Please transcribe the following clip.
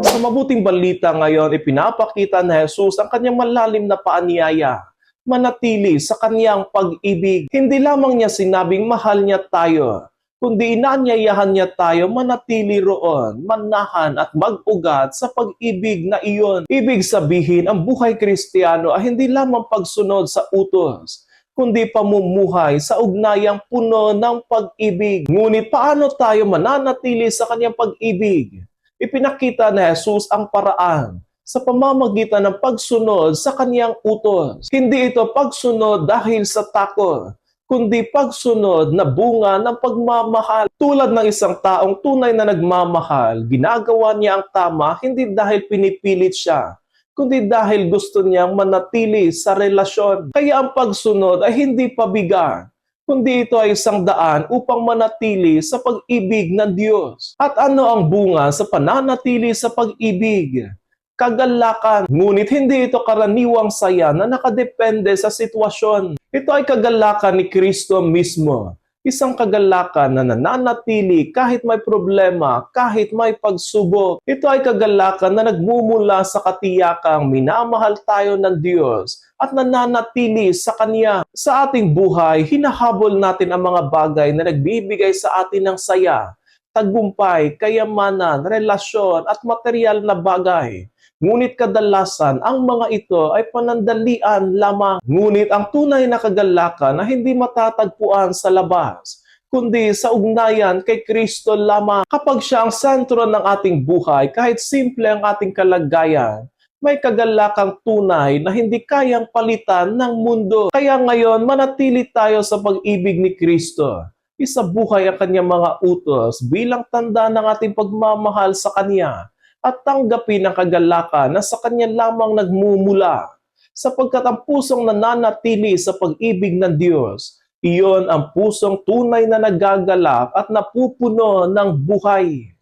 Sa mabuting balita ngayon, ipinapakita ni Jesus ang kanyang malalim na paanyaya, manatili sa kanyang pag-ibig. Hindi lamang niya sinabing mahal niya tayo, kundi inaanyayahan niya tayo manatili roon, manahan at mag-ugat sa pag-ibig na iyon. Ibig sabihin, ang buhay Kristiyano ay hindi lamang pagsunod sa utos, kundi pamumuhay sa ugnayang puno ng pag-ibig. Ngunit paano tayo mananatili sa kanyang pag-ibig? Ipinakita ni Jesus ang paraan sa pamamagitan ng pagsunod sa kanyang utos. Hindi ito pagsunod dahil sa takot, kundi pagsunod na bunga ng pagmamahal. Tulad ng isang taong tunay na nagmamahal, ginagawa niya ang tama hindi dahil pinipilit siya, kundi dahil gusto niyang manatili sa relasyon. Kaya ang pagsunod ay hindi pabigat, kundi ito ay isang daan upang manatili sa pag-ibig ng Diyos. At ano ang bunga sa pananatili sa pag-ibig? Kagalakan. Ngunit hindi ito karaniwang saya na nakadepende sa sitwasyon. Ito ay kagalakan ni Kristo mismo. Isang kagalakan na nananatili kahit may problema, kahit may pagsubok. Ito ay kagalakan na nagmumula sa katiyakang minamahal tayo ng Diyos at nananatili sa Kanya. Sa ating buhay, hinahabol natin ang mga bagay na nagbibigay sa atin ng saya, tagumpay, kayamanan, relasyon at material na bagay. Ngunit kadalasan, ang mga ito ay panandalian lamang. Ngunit ang tunay na kagalakan na hindi matatagpuan sa labas, kundi sa ugnayan kay Kristo lamang. Kapag siya ang sentro ng ating buhay, kahit simple ang ating kalagayan, may kagalakang tunay na hindi kayang palitan ng mundo. Kaya ngayon, manatili tayo sa pag-ibig ni Kristo. Isabuhay ang kanyang mga utos bilang tanda ng ating pagmamahal sa Kanya at tanggapin ang kagalakan na sa Kanya lamang nagmumula. Sapagkat ang pusong nananatili sa pag-ibig ng Diyos, iyon ang pusong tunay na nagagalak at napupuno ng buhay.